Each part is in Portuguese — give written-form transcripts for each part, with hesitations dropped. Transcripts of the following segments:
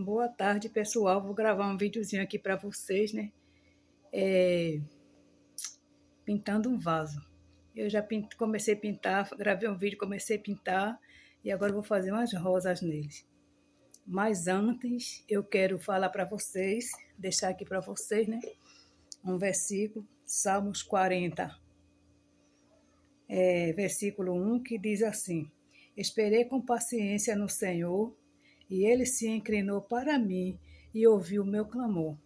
Boa tarde, pessoal. Vou gravar um videozinho aqui para vocês, né? Pintando um vaso. Eu já comecei a pintar, gravei um vídeo, comecei a pintar e agora vou fazer umas rosas neles. Mas antes, eu quero falar para vocês, deixar aqui para vocês, né? Um versículo, Salmos 40, versículo 1, que diz assim: Esperei com paciência no Senhor, e ele se inclinou para mim e ouviu o meu clamor.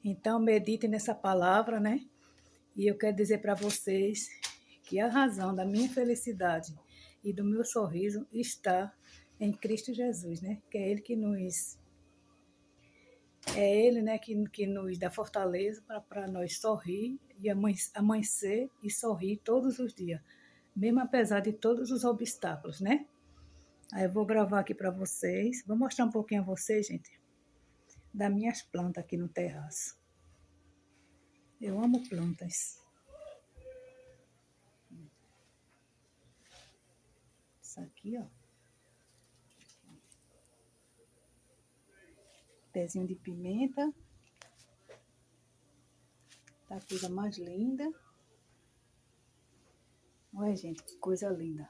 Então, medite nessa palavra, né? E eu quero dizer para vocês que a razão da minha felicidade e do meu sorriso está em Cristo Jesus, né? Que é Ele que nos... É Ele, né, que nos dá fortaleza para nós sorrir e amanhecer e sorrir todos os dias, mesmo apesar de todos os obstáculos, né? Aí eu vou gravar aqui para vocês. Vou mostrar um pouquinho a vocês, gente, das minhas plantas aqui no terraço. Eu amo plantas. Isso aqui, ó. Pezinho de pimenta. Tá a coisa mais linda. Olha, gente, que coisa linda.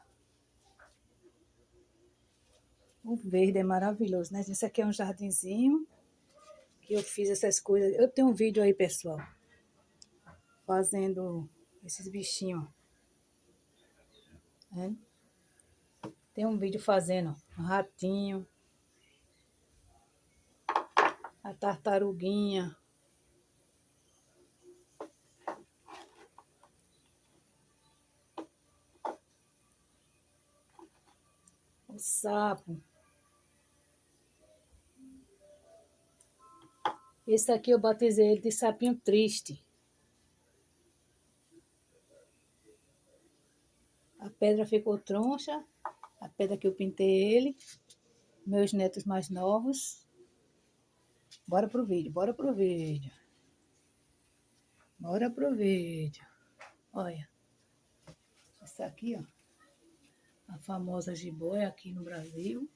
O verde é maravilhoso, né? Isso aqui é um jardinzinho que eu fiz essas coisas. Eu tenho um vídeo aí, pessoal, fazendo esses bichinhos. Né? Tem um vídeo fazendo um ratinho, a tartaruguinha, o sapo. Esse aqui eu batizei ele de sapinho triste. A pedra ficou troncha, a pedra que eu pintei ele. Meus netos mais novos. Bora pro vídeo, bora pro vídeo. Bora pro vídeo. Olha, essa aqui, ó, a famosa jiboia aqui no Brasil,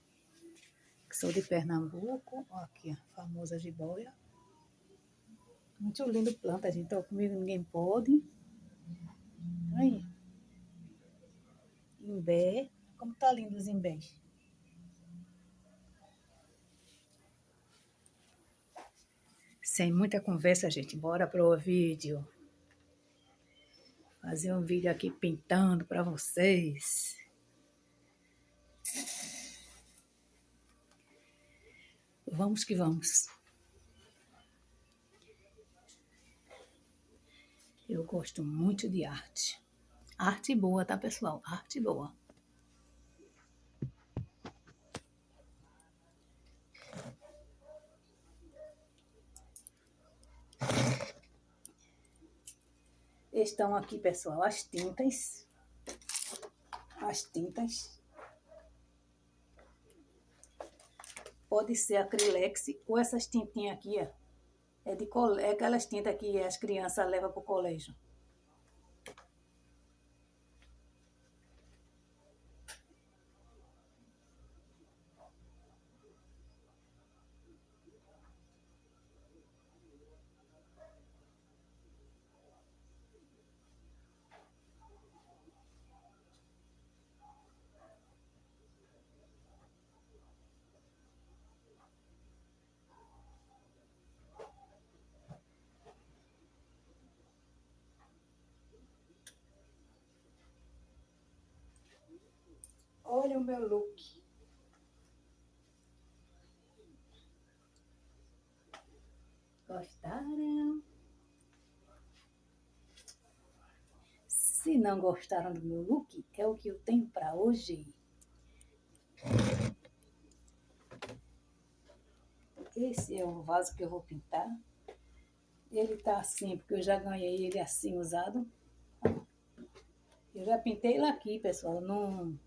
que sou de Pernambuco. Ó, aqui, ó, a famosa jiboia. Muito lindo planta, gente. Então, comigo ninguém pode. Aí. Imbé. Como tá lindo os imbés. Sem muita conversa, gente. Bora pro vídeo. Fazer um vídeo aqui pintando para vocês. Vamos que vamos. Eu gosto muito de arte. Arte boa, tá, pessoal? Arte boa. Estão aqui, pessoal, as tintas. As tintas. Pode ser acrylex ou essas tintinhas aqui, ó. É aquelas tintas que as crianças levam para o colégio. Olha o meu look. Gostaram? Se não gostaram do meu look, é o que eu tenho para hoje. Esse é o vaso que eu vou pintar. Ele tá assim, porque eu já ganhei ele assim usado. Eu já pintei ele aqui, pessoal, num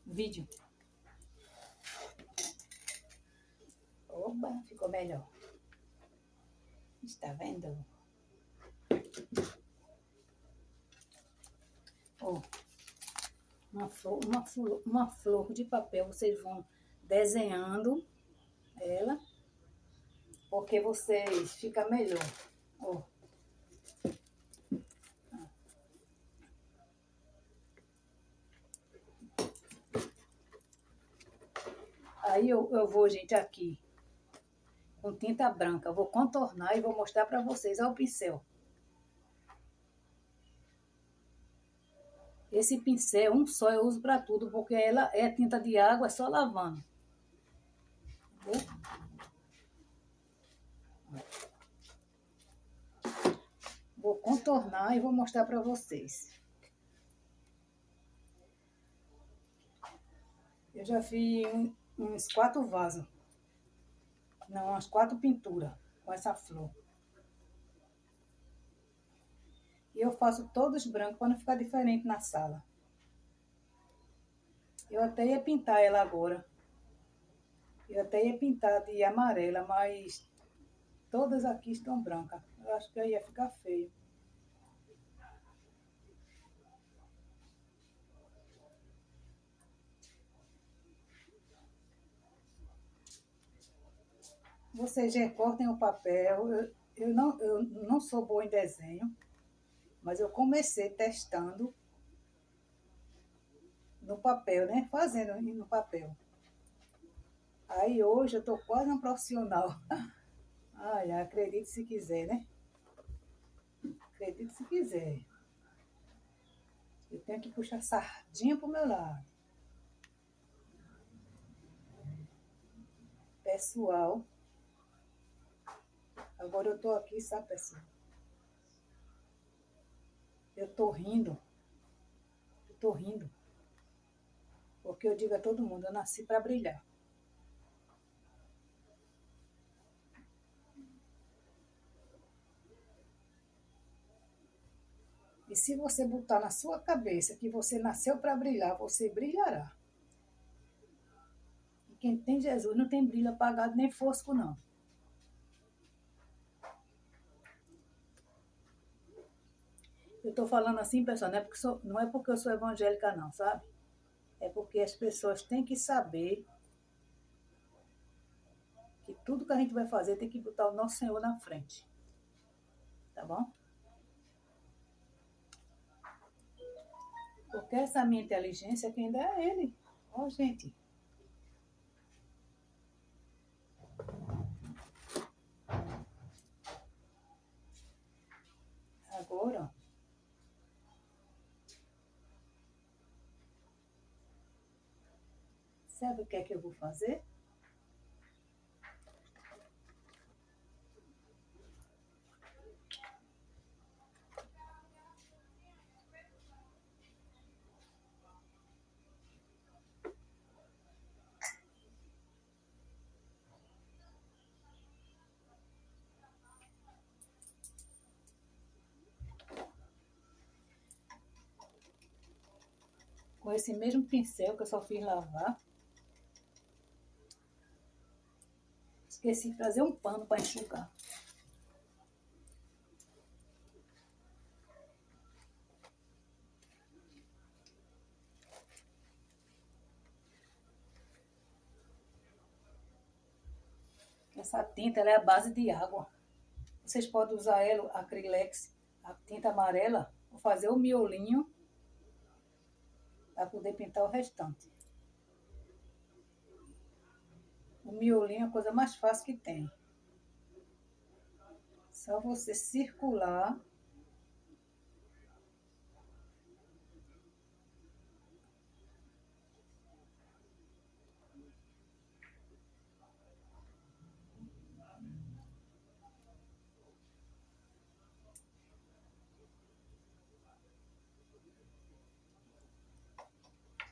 vídeo. Oba, ficou melhor. Está vendo? Ó. uma flor de papel, vocês vão desenhando ela, porque vocês fica melhor. Ó. Aí eu vou, gente, aqui com tinta branca, vou contornar e vou mostrar para vocês. Olha o pincel. Esse pincel, um só, eu uso para tudo, porque ela é tinta de água, é só lavando. Entendeu? Vou contornar e vou mostrar para vocês. Eu já fiz uns 4 vasos. Não, umas 4 pinturas com essa flor. E eu faço todos brancos para não ficar diferente na sala. Eu até ia pintar ela agora. Eu até ia pintar de amarela, mas todas aqui estão brancas. Eu acho que aí ia ficar feio. Vocês recortem o papel. Eu não sou boa em desenho, mas eu comecei testando no papel, né? Fazendo no papel. Aí hoje eu tô quase um profissional. Ai, acredite se quiser, né? Acredite se quiser. Eu tenho que puxar sardinha pro meu lado. Pessoal, agora eu tô aqui, sabe, pessoal? Eu tô rindo. Eu tô rindo. Porque eu digo a todo mundo, eu nasci para brilhar. E se você botar na sua cabeça que você nasceu para brilhar, você brilhará. E quem tem Jesus não tem brilho apagado nem fosco, não. Eu estou falando assim, pessoal, não é porque eu sou evangélica, não, sabe? É porque as pessoas têm que saber que tudo que a gente vai fazer tem que botar o nosso Senhor na frente. Tá bom? Porque essa minha inteligência, quem dá é Ele. Ó, gente. Agora, sabe o que é que eu vou fazer? Com esse mesmo pincel que eu só fiz lavar. Esqueci de trazer um pano para enxugar. Essa tinta ela é a base de água. Vocês podem usar ela, a acrylex, a tinta amarela, ou fazer o miolinho para poder pintar o restante. O miolinho é a coisa mais fácil que tem. Só você circular.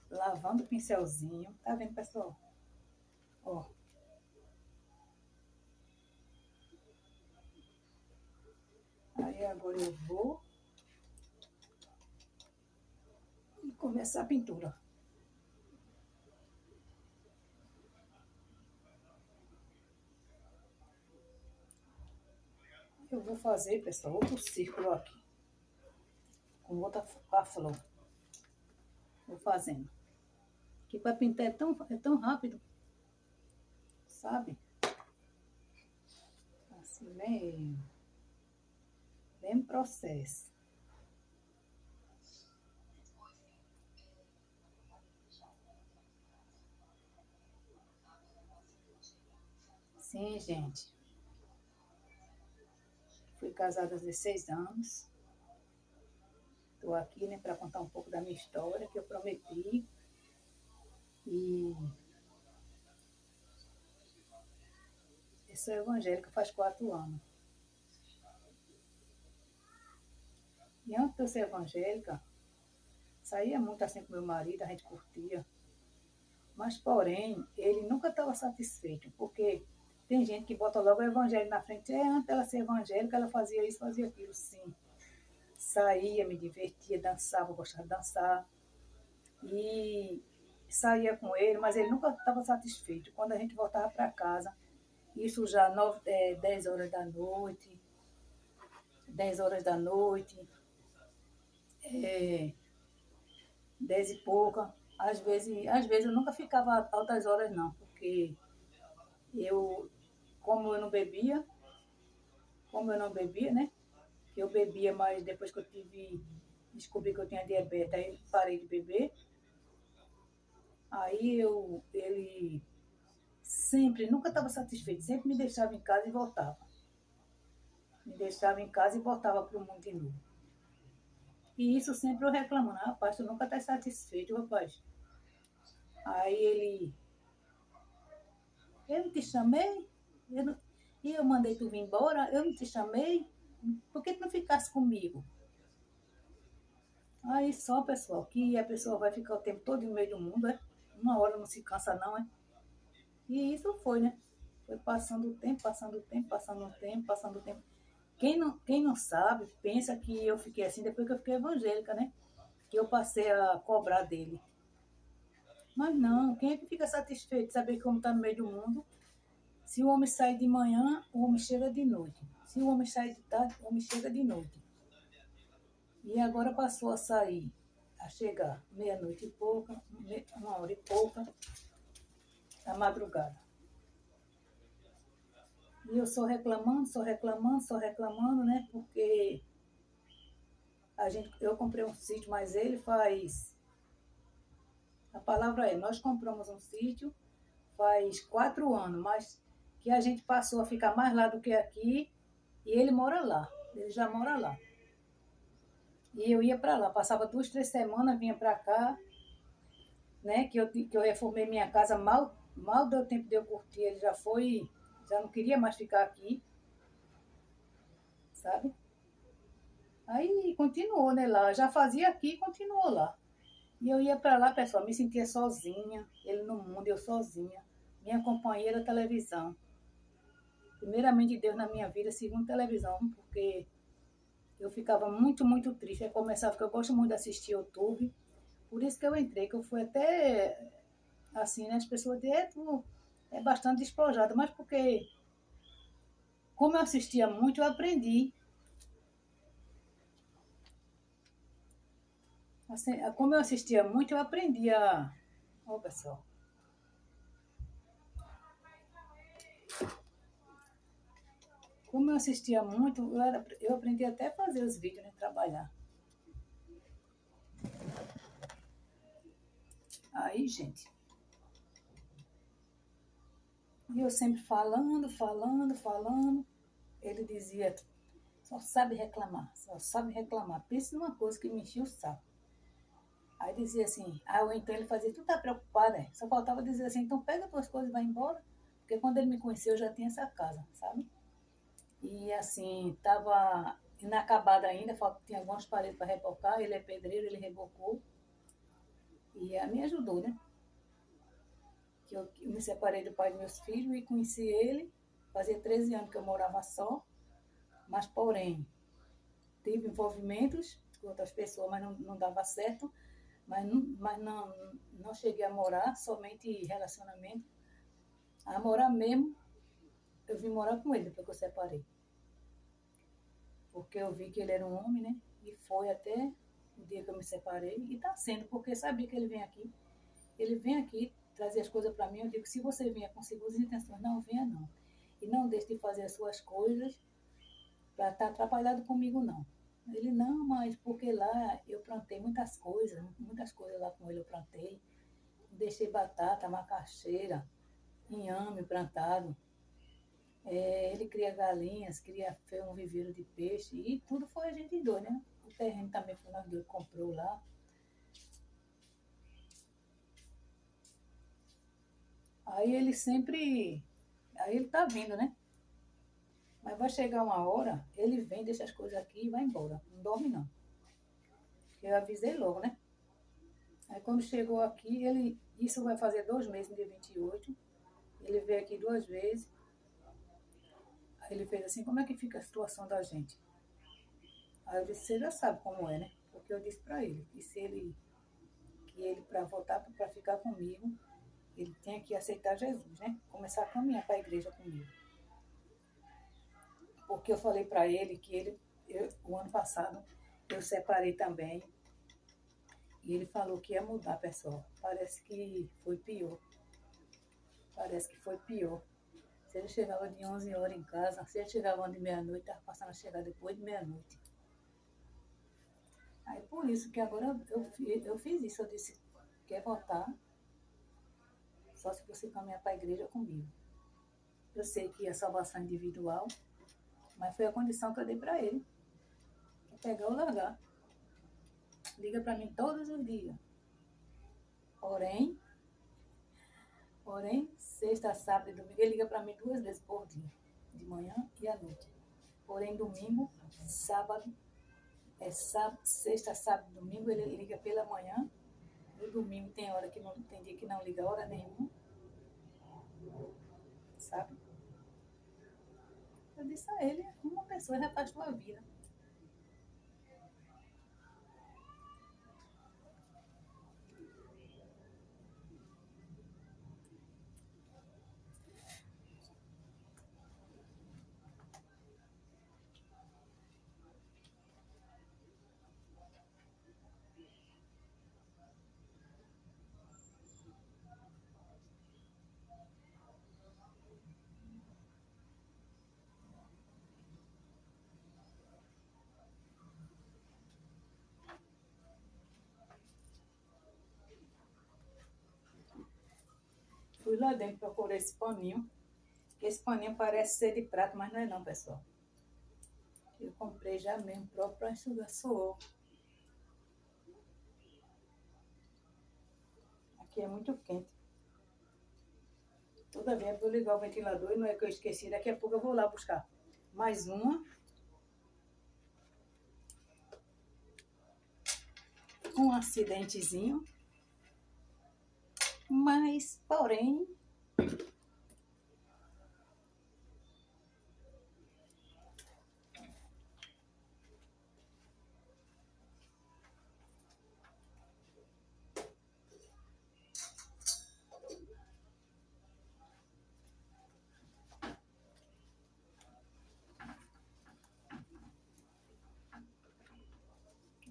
Lavando o pincelzinho. Tá vendo, pessoal? Ó. Aí agora eu vou começar a pintura. Eu vou fazer, pessoal, outro círculo aqui. Com outra a flor. vou fazendo. Que para pintar é tão rápido, sabe? Assim mesmo processo. Sim, gente. Fui casada há 16 anos. Estou aqui, né, para contar um pouco da minha história, que eu prometi. E eu sou evangélica faz 4 anos. E antes de eu ser evangélica, saía muito assim com meu marido, a gente curtia. Mas, porém, ele nunca estava satisfeito, porque tem gente que bota logo o evangelho na frente. Antes dela ser evangélica, ela fazia isso, fazia aquilo, sim. Saía, me divertia, dançava, gostava de dançar. E saía com ele, mas ele nunca estava satisfeito. Quando a gente voltava para casa, isso já 10 horas da noite, 10 horas da noite, é, 10 e pouca. Às vezes eu nunca ficava altas horas, não, porque eu, como eu não bebia, como eu não bebia, né? Eu bebia, mas depois que descobri que eu tinha diabetes, aí parei de beber. Aí ele sempre, nunca estava satisfeito, sempre me deixava em casa e voltava. Me deixava em casa e voltava para o mundo de novo. E isso sempre eu reclamando, rapaz, tu nunca está satisfeito, rapaz. Aí eu não te chamei, e eu mandei tu vir embora, eu não te chamei, por que tu não ficasse comigo? Aí só, pessoal, que a pessoa vai ficar o tempo todo no meio do mundo, é? Uma hora não se cansa não, é? E isso foi, né? Foi passando o tempo, passando o tempo, passando o tempo, passando o tempo. Quem não sabe, pensa que eu fiquei assim depois que eu fiquei evangélica, né? Que eu passei a cobrar dele. Mas não, quem é que fica satisfeito de saber como está no meio do mundo? Se o homem sai de manhã, o homem chega de noite. Se o homem sai de tarde, o homem chega de noite. E agora passou a sair, a chegar meia-noite e pouca, 1 hora e pouca, da madrugada. E eu só reclamando, só reclamando, só reclamando, né? Porque eu comprei um sítio, mas ele faz. A palavra é, nós compramos um sítio faz 4 anos, mas que a gente passou a ficar mais lá do que aqui, e ele mora lá. Ele já mora lá. E eu ia para lá, passava 2, 3 semanas, vinha para cá, né? Que eu reformei minha casa, mal deu tempo de eu curtir, ele já não queria mais ficar aqui, sabe? Aí continuou, né, lá. Já fazia aqui e continuou lá. E eu ia para lá, pessoal, me sentia sozinha, ele no mundo, eu sozinha. Minha companheira televisão. Primeiramente Deus na minha vida, segundo televisão, porque eu ficava muito, muito triste. Aí começava, porque eu gosto muito de assistir YouTube. Por isso que eu entrei, que eu fui até assim, né? As pessoas dizem, tu é bastante despojada, mas porque como eu assistia muito, eu aprendi. Assim, como eu assistia muito, eu aprendi a. Ô, pessoal. Como eu assistia muito, eu aprendi até a fazer os vídeos, né? Trabalhar. Aí, gente. E eu sempre falando, falando, falando. Ele dizia, só sabe reclamar, só sabe reclamar. Pensa numa coisa que me enchia o saco. Aí dizia assim, ou então ele fazia, tu tá preocupada, é? Só faltava dizer assim, então pega tuas coisas e vai embora. Porque quando ele me conheceu, eu já tinha essa casa, sabe? E assim, estava inacabada ainda, tinha algumas paredes para rebocar, ele é pedreiro, ele rebocou. E me ajudou, né? Que eu me separei do pai dos meus filhos e conheci ele. Fazia 13 anos que eu morava só, mas porém, tive envolvimentos com outras pessoas, mas não dava certo. Mas não cheguei a morar, somente relacionamento. A morar mesmo, eu vim morar com ele depois que eu separei. Porque eu vi que ele era um homem, né? E foi até o dia que eu me separei, e está sendo, porque sabia que ele vem aqui trazer as coisas para mim, eu digo, se você vier com segundas intenções, não venha não. E não deixe de fazer as suas coisas para estar atrapalhado comigo, não. Ele, não, mas porque lá eu plantei muitas coisas lá com ele eu plantei. Deixei batata, macaxeira, inhame plantado. Ele cria galinhas, fez um viveiro de peixe e tudo foi a gente dois, né? O terreno também foi nós dois que comprou lá. Aí ele sempre. Aí ele tá vindo, né? Mas vai chegar uma hora, ele vem, deixa as coisas aqui e vai embora. Não dorme não. Eu avisei logo, né? Aí quando chegou aqui, isso vai fazer 2 meses, no dia 28. Ele veio aqui 2 vezes. Aí ele fez assim, como é que fica a situação da gente? Aí eu disse, você já sabe como é, né? Porque eu disse para ele que que ele para voltar para ficar comigo, ele tinha que aceitar Jesus, né? Começar a caminhar para a igreja comigo. Porque eu falei para ele que o ano passado eu separei também. E ele falou que ia mudar, pessoal. Parece que foi pior. Parece que foi pior. Se ele chegava de 11 horas em casa, se ele chegava de meia-noite, estava passando a chegar depois de meia-noite. Aí por isso que agora eu fiz isso. Eu disse, quer voltar? Só se você caminhar para a igreja comigo. Eu sei que é salvação individual, mas foi a condição que eu dei para ele. Pegar ou largar. Liga para mim todos os dias. Porém, sexta, sábado e domingo, ele liga para mim 2 vezes por dia. De manhã e à noite. Porém, domingo, sábado, sexta, sábado e domingo, ele liga pela manhã. No domingo tem dia que não liga hora nenhuma. Sabe? Eu disse a ele, uma pessoa já faz tua vida. Fui lá dentro, procurei esse paninho. Esse paninho parece ser de prato, mas não é não, pessoal. Eu comprei já mesmo próprio para enxugar suor. Aqui é muito quente. Toda vez eu vou ligar o ventilador e não é que eu esqueci. Daqui a pouco eu vou lá buscar mais um acidentezinho. Mas, porém,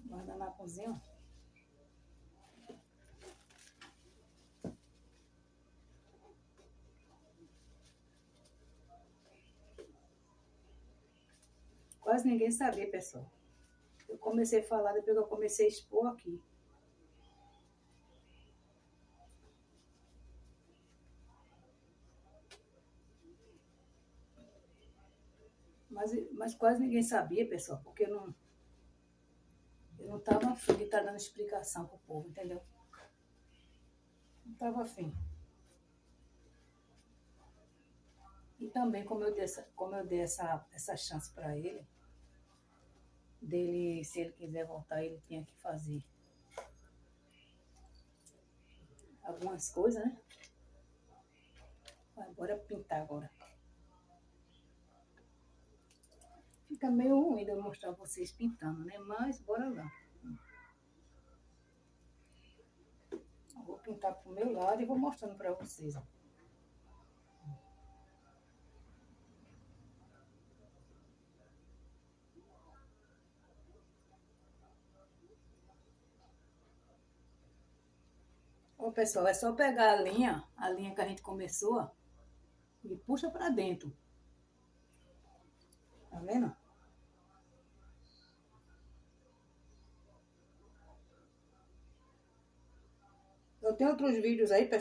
guardanapozinho. Quase ninguém sabia, pessoal. Eu comecei a falar, depois que eu comecei a expor aqui. Mas quase ninguém sabia, pessoal, porque eu não estava afim de estar dando explicação para o povo, entendeu? Não estava afim. E também, como eu dei essa chance para ele, dele, se ele quiser voltar, ele tinha que fazer algumas coisas, né? Bora pintar agora. Fica meio ruim de eu mostrar vocês pintando, né? Mas bora lá. Eu vou pintar pro meu lado e vou mostrando para vocês. Ó. Ó, pessoal, é só pegar a linha que a gente começou, ó, e puxa pra dentro. Tá vendo? Eu tenho outros vídeos aí, pessoal.